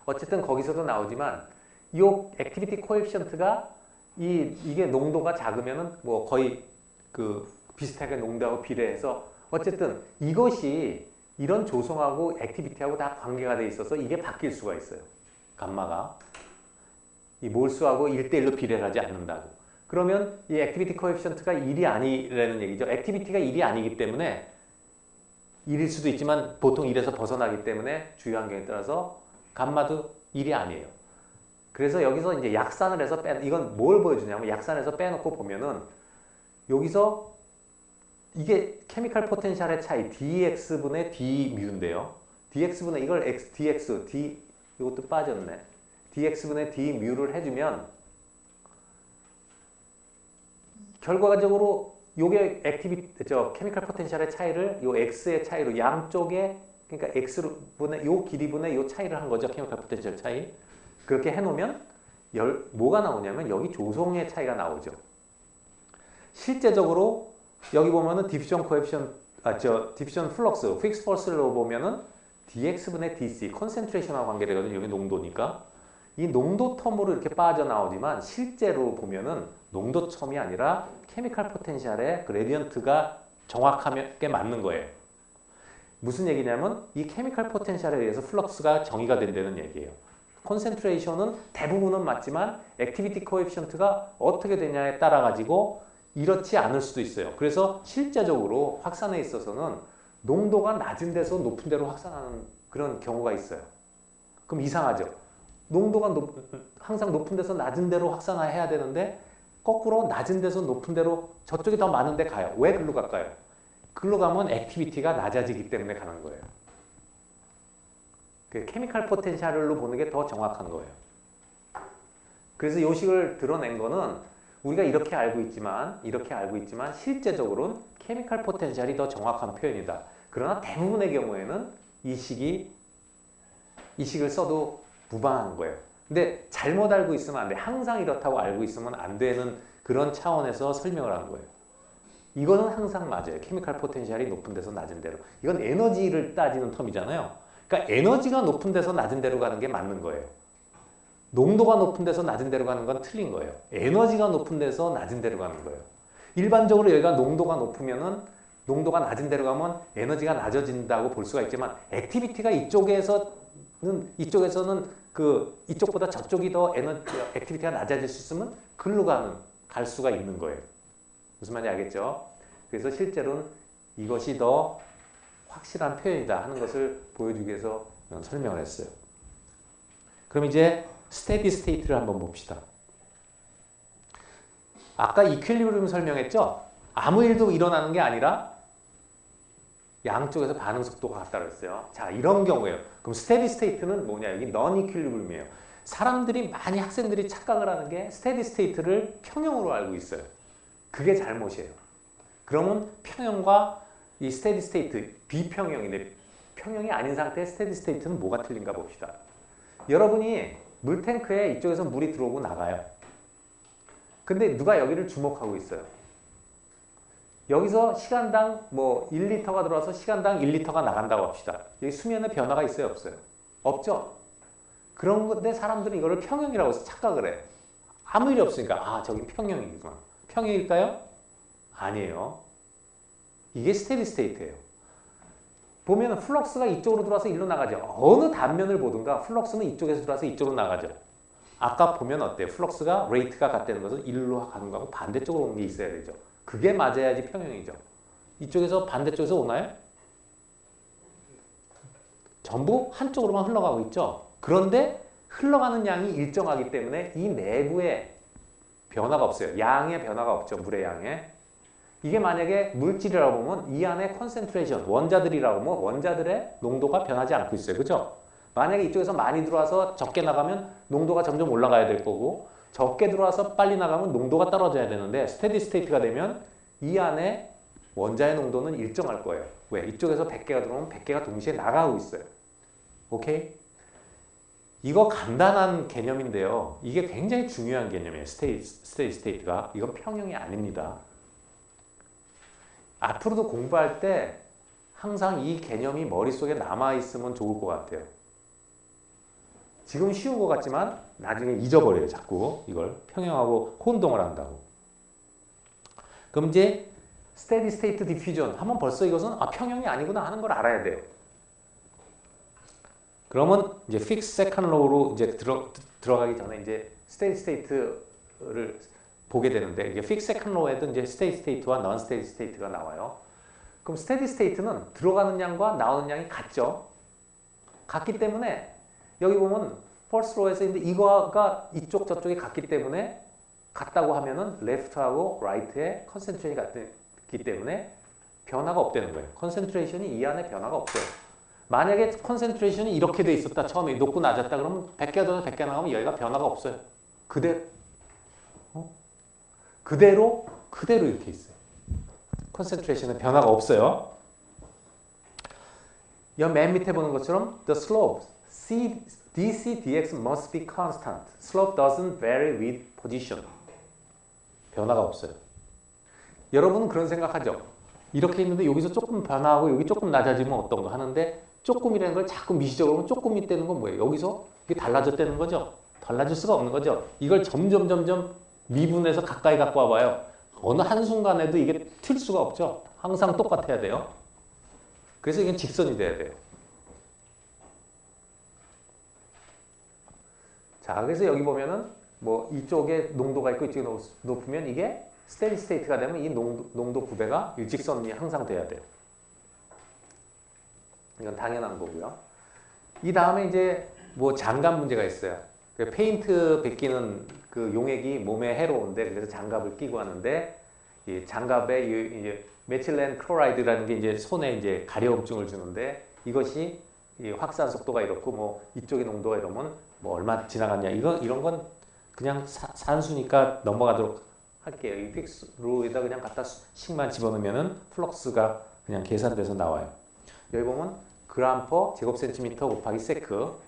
어쨌든 거기서도 나오지만 이 액티비티 코에피션트가 이게 농도가 작으면은 뭐 거의 그 비슷하게 농도하고 비례해서 어쨌든 이것이 이런 조성하고 액티비티하고 다 관계가 돼 있어서 이게 바뀔 수가 있어요. 감마가 이 몰수하고 1대1로 비례를 하지 않는다고. 그러면 이 액티비티 코에피션트가 1이 아니라는 얘기죠. 액티비티가 1이 아니기 때문에 1일 수도 있지만 보통 1에서 벗어나기 때문에 주요 환경에 따라서 감마도 1이 아니에요. 그래서 여기서 이제 약산을 해서 이건 뭘 보여주냐면 약산해서 빼놓고 보면은 여기서 이게 케미컬 포텐셜의 차이 dx분의 d뮤인데요. dx분의 이걸 dx, d 이것도 빠졌네. dx분의 d뮤를 해주면 결과적으로 요게 케미컬 포텐셜의 차이를 요 x의 차이로 양쪽에 그러니까 x분의 요 길이분의 요 차이를 한 거죠. 케미컬 포텐셜 차이. 그렇게 해놓으면 뭐가 나오냐면 여기 조성의 차이가 나오죠. 실제적으로 여기 보면은 디퓨전 코에피션 디퓨전 플럭스, 픽스 펄스로 보면은 dx분의 dc 컨센트레이션하고 관계되거든요. 여기 농도니까. 이 농도 텀으로 이렇게 빠져나오지만 실제로 보면은 농도 텀이 아니라 케미컬 포텐셜의 그레디언트가 정확하게 맞는 거예요. 무슨 얘기냐면 이 케미컬 포텐셜에 의해서 플럭스가 정의가 된다는 얘기예요. 컨센트레이션은 대부분은 맞지만 액티비티 코에피션트가 어떻게 되냐에 따라 가지고 이렇지 않을 수도 있어요. 그래서 실제적으로 확산에 있어서는 농도가 낮은 데서 높은 데로 확산하는 그런 경우가 있어요. 그럼 이상하죠. 농도가 항상 높은 데서 낮은 데로 확산해야 되는데 거꾸로 낮은 데서 높은 데로 저쪽이 더 많은 데 가요. 왜 글로 갈까요? 글로 가면 액티비티가 낮아지기 때문에 가는 거예요. 그 케미컬 포텐셜로 보는 게 더 정확한 거예요. 그래서 이 식을 드러낸 거는 우리가 이렇게 알고 있지만 실제적으로는 케미컬 포텐셜이 더 정확한 표현이다. 그러나 대부분의 경우에는 이 식을 써도 무방한 거예요. 근데 잘못 알고 있으면 안 돼. 항상 이렇다고 알고 있으면 안 되는 그런 차원에서 설명을 한 거예요. 이거는 항상 맞아요. 케미컬 포텐셜이 높은 데서 낮은 데로. 이건 에너지를 따지는 텀이잖아요. 그러니까 그러니까 에너지가 높은 데서 낮은 데로 가는 게 맞는 거예요. 농도가 높은 데서 낮은 데로 가는 건 틀린 거예요. 에너지가 높은 데서 낮은 데로 가는 거예요. 일반적으로 여기가 농도가 높으면은 농도가 낮은 데로 가면 에너지가 낮아진다고 볼 수가 있지만 액티비티가 이쪽에서는 이쪽보다 저쪽이 더 액티비티가 낮아질 수 있으면 글로 갈 수가 있는 거예요. 무슨 말인지 알겠죠? 그래서 실제로는 이것이 더 확실한 표현이다 하는 것을 보여주기 위해서 설명을 했어요. 그럼 이제 스테디 스테이트를 한번 봅시다. 아까 이퀄리브리움 설명했죠? 아무 일도 일어나는 게 아니라 양쪽에서 반응 속도가 같다고 했어요. 자, 이런 경우에요. 그럼 스테디 스테이트는 뭐냐? 여기 넌 이퀄리브리움이에요. 학생들이 착각을 하는 게 스테디 스테이트를 평형으로 알고 있어요. 그게 잘못이에요. 그러면 평형과 이 스테디 스테이트, 비평형인데 평형이 아닌 상태의 스테디 스테이트는 뭐가 틀린가 봅시다. 여러분이 물탱크에 이쪽에서 물이 들어오고 나가요. 근데 누가 여기를 주목하고 있어요. 여기서 시간당 1리터가 들어와서 시간당 1리터가 나간다고 합시다. 여기 수면에 변화가 있어요, 없어요? 없죠? 그런 건데 사람들은 이거를 평형이라고 해서 착각을 해요. 아무 일이 없으니까 저기 평형이구나. 평형일까요? 아니에요. 이게 스테디 스테이트예요. 보면 플럭스가 이쪽으로 들어와서 일로 나가죠. 어느 단면을 보든가 플럭스는 이쪽에서 들어와서 이쪽으로 나가죠. 아까 보면 어때요? 플럭스가 레이트가 같다는 것은 일로 가는 거하고 반대쪽으로 오는 게 있어야 되죠. 그게 맞아야지 평형이죠. 이쪽에서 반대쪽에서 오나요? 전부 한쪽으로만 흘러가고 있죠. 그런데 흘러가는 양이 일정하기 때문에 이 내부에 변화가 없어요. 양의 변화가 없죠. 물의 양에. 이게 만약에 물질이라고 보면 이 안에 컨센트레이션, 원자들이라고 하면 원자들의 농도가 변하지 않고 있어요. 그죠? 만약에 이쪽에서 많이 들어와서 적게 나가면 농도가 점점 올라가야 될 거고 적게 들어와서 빨리 나가면 농도가 떨어져야 되는데 스테디 스테이트가 되면 이 안에 원자의 농도는 일정할 거예요. 왜? 이쪽에서 100개가 들어오면 100개가 동시에 나가고 있어요. 오케이? 이거 간단한 개념인데요. 이게 굉장히 중요한 개념이에요. 스테디 스테이트가. 이건 평형이 아닙니다. 앞으로도 공부할 때 항상 이 개념이 머릿속에 남아있으면 좋을 것 같아요. 지금 쉬운 것 같지만 나중에 잊어버려요. 자꾸 이걸 평형하고 혼동을 한다고. 그럼 이제 스테디 스테이트 디퓨전 하면 벌써 이것은 평형이 아니구나 하는 걸 알아야 돼요. 그러면 이제 픽스 세컨드 로우로 이제 들어가기 전에 이제 스테디 스테이트를 보게 되는데 이게 픽스 세컨드 로우에도 이제 스테디 스테이트와 넌 스테디 스테이트가 나와요. 그럼 스테디 스테이트는 들어가는 양과 나오는 양이 같죠. 같기 때문에 여기 보면 퍼스트 로우에서 이거가 이쪽 저쪽이 같기 때문에 같다고 하면은 레프트하고 라이트의 컨센트레이션이 같기 때문에 변화가 없다는 거예요. 컨센트레이션이 이 안에 변화가 없어요. 만약에 컨센트레이션이 이렇게 돼 있었다. 처음에 높고 낮았다. 그러면 100개 들어서 100개 나가면 여기가 변화가 없어요. 그대로 이렇게 있어요. 컨센트레이션에 변화가 없어요. 여 맨 밑에 보는 것처럼 the slope dc dx must be constant. Slope doesn't vary with position. 변화가 없어요. 여러분은 그런 생각하죠? 이렇게 있는데 여기서 조금 변화하고 여기 조금 낮아지면 어떤가 하는데 조금이라는 걸 자꾸 미시적으로 보면 조금 있다는 건 뭐예요? 여기서 이게 달라졌다는 거죠? 달라질 수가 없는 거죠? 이걸 점점 미분해서 가까이 갖고 와봐요. 어느 한순간에도 이게 틀 수가 없죠? 항상 똑같아야 돼요. 그래서 이건 직선이 돼야 돼요. 자, 그래서 여기 보면은 이쪽에 농도가 있고 이쪽에 높으면 이게 스테디 스테이트가 되면 이 농도 구배가 일직선이 항상 돼야 돼요. 이건 당연한 거고요. 이 다음에 이제 장갑 문제가 있어요. 페인트 벗기는 그 용액이 몸에 해로운데 그래서 장갑을 끼고 하는데 이 장갑에 이제 메틸렌 클로라이드라는 게 이제 손에 이제 가려움증을 주는데 이것이 이 확산 속도가 이렇고 이쪽의 농도가 이러면 얼마 지나갔냐 이런 건 그냥 산수니까 넘어가도록 할게요. 이 픽스로에다 그냥 갖다 식만 집어넣으면은 플럭스가 그냥 계산돼서 나와요. 여기 보면 그램 퍼 제곱센티미터 곱하기 세크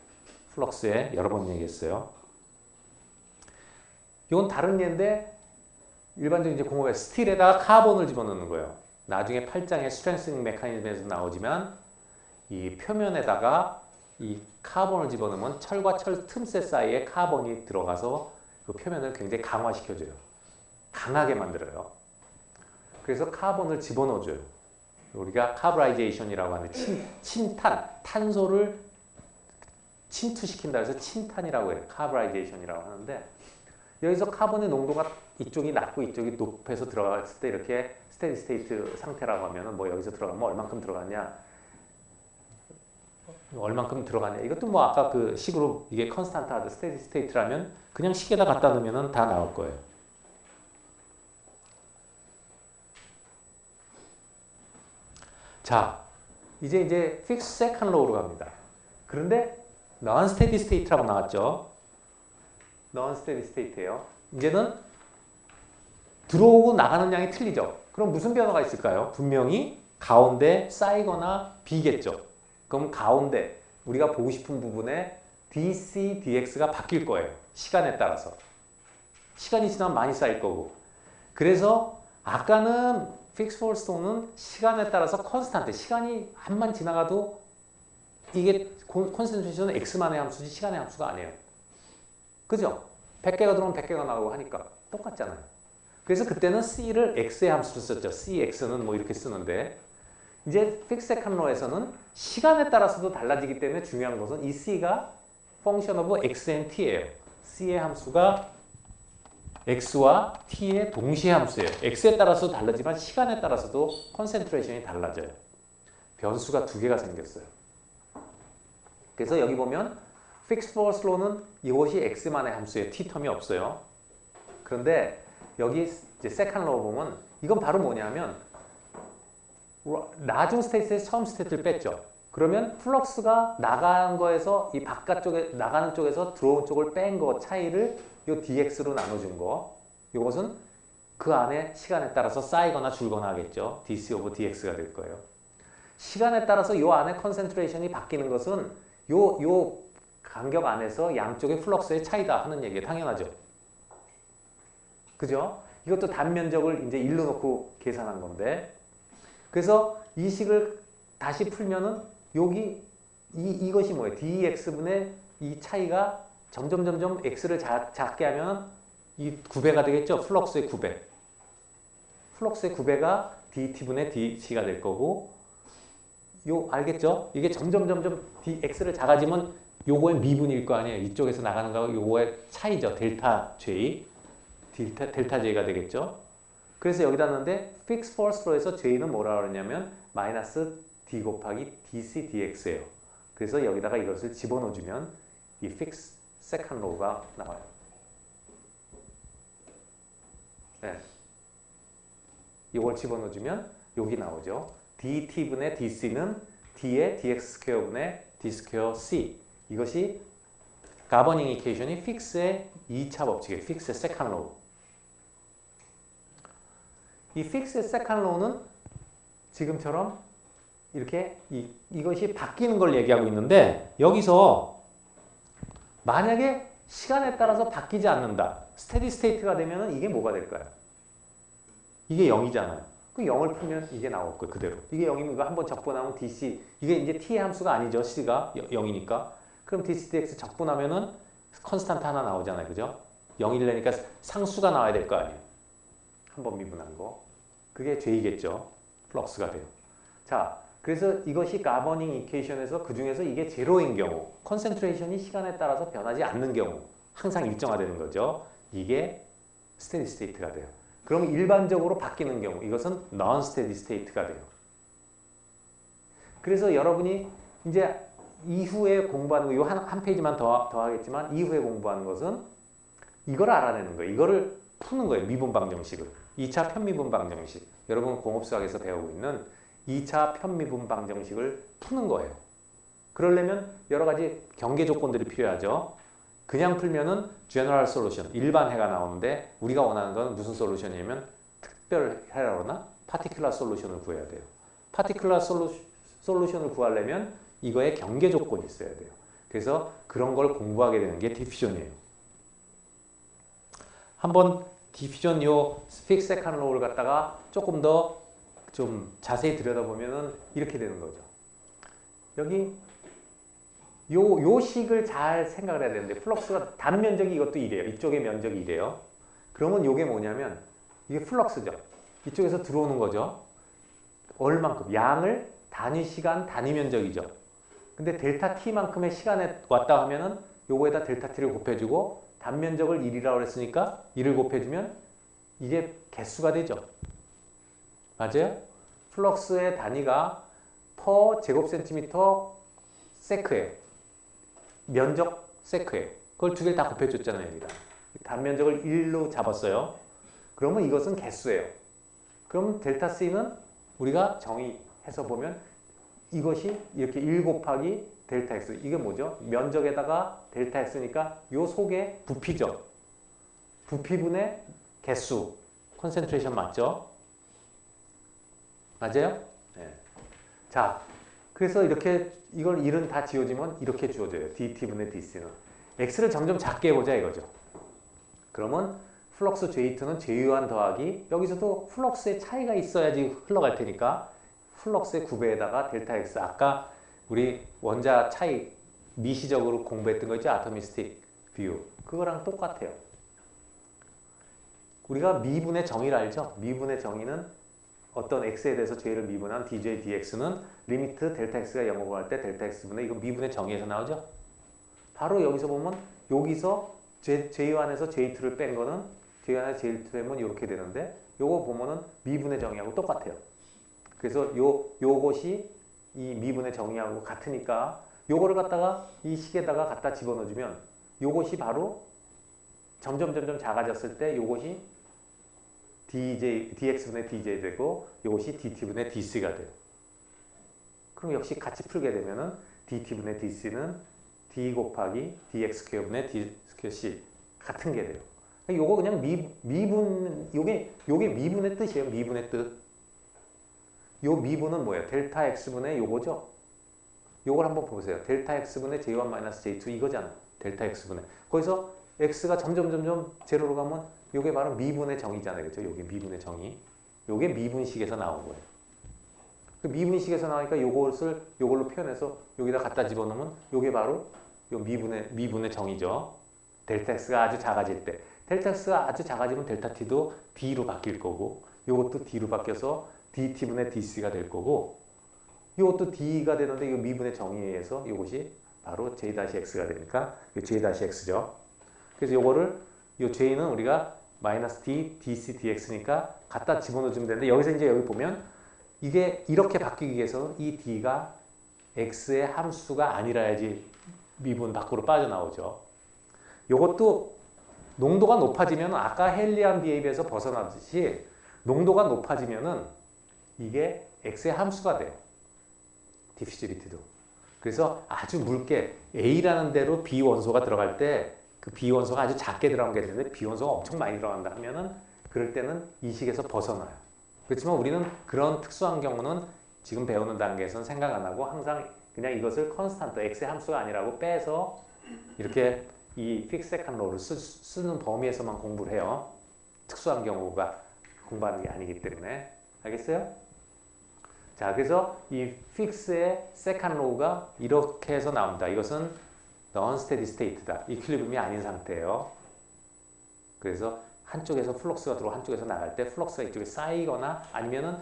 플럭스에 여러 번 얘기했어요. 이건 다른 예인데 일반적인 이제 공업에 스틸에다가 카본을 집어넣는 거예요. 나중에 8장의 스트렝스닝 메커니즘에서 나오지만 이 표면에다가 이 카본을 집어넣으면 철과 철 틈새 사이에 카본이 들어가서 그 표면을 굉장히 강화시켜줘요. 강하게 만들어요. 그래서 카본을 집어넣어줘요. 우리가 카브라이제이션이라고 하는 침탄, 탄소를 침투시킨다 해서 침탄이라고 해요. 카브라이제이션이라고 하는데 여기서 카본의 농도가 이쪽이 낮고 이쪽이 높아서 들어갔을 때 이렇게 스테디 스테이트 상태라고 하면은 뭐 여기서 들어가면 얼만큼 들어갔냐 이것도 뭐 아까 그 식으로 이게 컨스탄트 스테디 스테이트라면 그냥 식에다 갖다 놓으면 다 나올 거예요. 자, 이제 픽스 세컨드 로우로 갑니다. 그런데 non steady state라고 나왔죠. non steady state예요. 이제는 들어오고 나가는 양이 틀리죠. 그럼 무슨 변화가 있을까요? 분명히 가운데 쌓이거나 비겠죠. 그럼 가운데 우리가 보고 싶은 부분에 dc, dx가 바뀔 거예요. 시간에 따라서. 시간이 지나면 많이 쌓일 거고. 그래서 아까는 픽스 폴스톤은 시간에 따라서 컨스탄트, 시간이 한만 지나가도 이게 콘센트레이션은 x만의 함수지 시간의 함수가 아니에요. 그죠? 100개가 들어오면 100개가 나오고 하니까 똑같잖아요. 그래서 그때는 c를 x의 함수로 썼죠. cx는 뭐 이렇게 쓰는데 이제 픽스 세컨드 로에서는 시간에 따라서도 달라지기 때문에 중요한 것은 이 c가 function of x and t예요. c의 함수가 x와 t의 동시에 함수예요. x에 따라서도 달라지만 시간에 따라서도 콘센트레이션이 달라져요. 변수가 두 개가 생겼어요. 그래서 여기 보면 픽스 포스 로는 이것이 x만의 함수예요. t 텀이 없어요. 그런데 여기 이제 세컨드 로 보면 이건 바로 뭐냐면 나중 스테이트에서 처음 스테이트를 뺐죠. 그러면 플럭스가 나간 거에서 이 바깥쪽에 나가는 쪽에서 들어온 쪽을 뺀 거 차이를 요 dx로 나눠준 거. 이것은 그 안에 시간에 따라서 쌓이거나 줄거나 하겠죠. dc 오브 dx가 될 거예요. 시간에 따라서 요 안에 컨센트레이션이 바뀌는 것은 요 간격 안에서 양쪽의 플럭스의 차이다 하는 얘기가 당연하죠. 그죠? 이것도 단면적을 이제 1로 놓고 계산한 건데 그래서 이 식을 다시 풀면은 여기 이것이 뭐예요? dx분의 이 차이가 점점 x를 작게 하면 이 9배가 되겠죠? 플럭스의 9배. 플럭스의 9배가 dt분의 dc가 될 거고 알겠죠? 이게 점점 x를 작아지면 요거의 미분일 거 아니에요. 이쪽에서 나가는 거하고 요거의 차이죠. 델타 J. 델타 J가 되겠죠? 그래서 여기다 넣는데 fixed force law에서 J는 뭐라고 그러냐면 마이너스 D 곱하기 DC dx예요. 그래서 여기다가 이것을 집어넣어주면 이 fixed second law가 나와요. 네. 이걸 집어넣어주면 여기 나오죠. dt분의 dc는 d의 dx 스퀘어분의 d 스퀘어 c. 이것이 가버닝 이퀘이션이 픽스의 2차 법칙이에요. 픽스의 세컨드 로우. 이 픽스의 세컨드 로우는 지금처럼 이렇게 이것이 바뀌는 걸 얘기하고 있는데 여기서 만약에 시간에 따라서 바뀌지 않는다. 스테디 스테이트가 되면 이게 뭐가 될까요? 이게 0이잖아요. 그 0을 풀면 이게 나올 거예요. 그대로. 이게 0이면 이거 한번 적분하면 dc. 이게 이제 t의 함수가 아니죠. c가 0이니까. 그럼 dc dx 적분하면은 컨스탄트 하나 나오잖아요. 그죠? 0이려니까 상수가 나와야 될 거 아니에요. 한번 미분한 거. 그게 J겠죠. 플럭스가 돼요. 자, 그래서 이것이 가버닝 이퀘이션에서 그중에서 이게 제로인 경우, 컨센트레이션이 시간에 따라서 변하지 않는 경우 항상 일정화되는 거죠. 이게 스테디 스테이트가 돼요. 그럼 일반적으로 바뀌는 경우 이것은 non steady state가 돼요. 그래서 여러분이 이제 이후에 공부하는 거, 이 한 페이지만 더 하겠지만 이후에 공부하는 것은 이걸 알아내는 거예요. 이거를 푸는 거예요. 미분방 정식을. 2차 편미분방 정식. 여러분 공업수학에서 배우고 있는 2차 편미분방 정식을 푸는 거예요. 그러려면 여러 가지 경계 조건들이 필요하죠. 그냥 풀면은 general solution, 일반해가 나오는데 우리가 원하는 건 무슨 솔루션이냐면 특별해라고 그러나 particular solution을 구해야 돼요. particular solution을 구하려면 이거에 경계 조건이 있어야 돼요. 그래서 그런 걸 공부하게 되는 게 디퓨전이에요. 한번 디퓨전 요 fixed second law를 갖다가 조금 더 좀 자세히 들여다보면은 이렇게 되는 거죠. 여기 요 식을 잘 생각을 해야 되는데 플럭스가 단면적이 이것도 이래요. 이쪽의 면적이 이래요. 그러면 요게 뭐냐면 이게 플럭스죠. 이쪽에서 들어오는 거죠. 얼만큼? 양을 단위 시간 단위 면적이죠. 근데 델타 t만큼의 시간에 왔다 하면은 요거에다 델타 t를 곱해주고 단면적을 1이라고 했으니까 1을 곱해주면 이게 개수가 되죠. 맞아요? 플럭스의 단위가 퍼 제곱센티미터 세크예요. 면적 세크예요. 그걸 두 개를 다 곱해줬잖아요. 여기다. 단면적을 1로 잡았어요. 그러면 이것은 개수예요. 그럼 델타 C는 우리가 정의해서 보면 이것이 이렇게 1 곱하기 델타 X. 이게 뭐죠? 면적에다가 델타 X니까 요 속에 부피죠. 부피분의 개수. 컨센트레이션 맞죠? 맞아요? 네. 자, 그래서 이렇게 이걸 1은 다 지워지면 이렇게 주어져요. dt분의 dc는. x를 점점 작게 해보자 이거죠. 그러면 플럭스 J2는 J1 더하기 여기서도 플럭스의 차이가 있어야지 흘러갈 테니까 플럭스의 9배에다가 델타 X. 아까 우리 원자 차이 미시적으로 공부했던 거 있죠? 아토미스틱 뷰. 그거랑 똑같아요. 우리가 미분의 정의를 알죠? 미분의 정의는 어떤 x에 대해서 j를 미분한 dj dx는 리미트 델타 x가 0으로 갈 때 델타 x분의 이거 미분의 정의에서 나오죠? 바로 여기서 보면 여기서 j1에서 j2를 뺀 거는 j1에서 j2 빼면 이렇게 되는데 요거 보면은 미분의 정의하고 똑같아요. 그래서 요것이 이 미분의 정의하고 같으니까 요거를 갖다가 이 식에다가 갖다 집어넣어주면 요것이 바로 점점 작아졌을 때 요것이 dx분의 dj 되고 이것이 dt분의 dc가 돼요. 그럼 역시 같이 풀게 되면은 dt분의 dc는 d 곱하기 dx2분의 d2c 같은 게 돼요. 요거 그냥 미분 요게 미분의 뜻이에요. 미분의 뜻. 요 미분은 뭐예요? 델타 x분의 요거죠. 요걸 한번 보세요. 델타 x분의 j1 j2 이거잖아. 델타 x분의. 거기서 x가 점점 제로로 가면 요게 바로 미분의 정의잖아요. 그렇죠? 요게 미분의 정의. 요게 미분식에서 나온 거예요. 그 미분식에서 나오니까 요걸로 표현해서 여기다 갖다 집어넣으면 요게 바로 요 미분의 정의죠. 델타 x가 아주 작아질 때. 델타 x가 아주 작아지면 델타 t도 d로 바뀔 거고 요것도 d로 바뀌어서 dt분의 dc가 될 거고 요것도 d가 되는데 이 미분의 정의에 의해서 요것이 바로 j-x가 되니까 j-x죠. 그래서 요거를 요 j는 우리가 마이너스 d, dc, dx니까 갖다 집어넣어주면 되는데 여기서 이제 여기 보면 이게 이렇게 바뀌기 위해서는 이 d가 x의 함수가 아니라야지 미분 밖으로 빠져나오죠. 요것도 농도가 높아지면 아까 헬리안 비에 비해서 벗어나듯이 농도가 높아지면은 이게 x의 함수가 돼요. 디퓨지비티도. 그래서 아주 묽게 A라는 대로 B 원소가 들어갈 때 그 B 원소가 아주 작게 들어간 게 되는데 B 원소가 엄청 많이 들어간다 하면은 그럴 때는 이 식에서 벗어나요. 그렇지만 우리는 그런 특수한 경우는 지금 배우는 단계에서는 생각 안 하고 항상 그냥 이것을 컨스탄트 x의 함수가 아니라고 빼서 이렇게 이 픽스 세컨드 로를 쓰는 범위에서만 공부를 해요. 특수한 경우가 공부하는 게 아니기 때문에. 알겠어요? 자, 그래서 이 픽스의 세컨드 로우가 이렇게 해서 나온다. 이것은 non-steady state다. 이퀄리브리움이 아닌 상태예요. 그래서 한쪽에서 플럭스가 들어오고 한쪽에서 나갈 때 플럭스가 이쪽에 쌓이거나 아니면은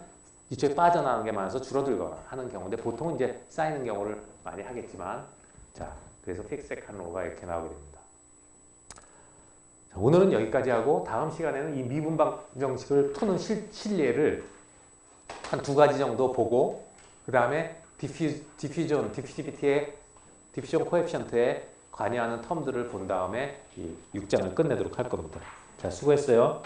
이쪽에 빠져나가는 게 많아서 줄어들거나 하는 경우인데 보통은 이제 쌓이는 경우를 많이 하겠지만 자, 그래서 픽스 세컨드 로우가 이렇게 나오게 됩니다. 자, 오늘은 여기까지 하고 다음 시간에는 이 미분 방정식을 푸는 실례를 한 2가지 정도 보고 그 다음에 디퓨지비티의 디퓨전 코에피션트에 관여하는 텀들을 본 다음에 이 6장을 끝내도록 할 겁니다. 자, 수고했어요.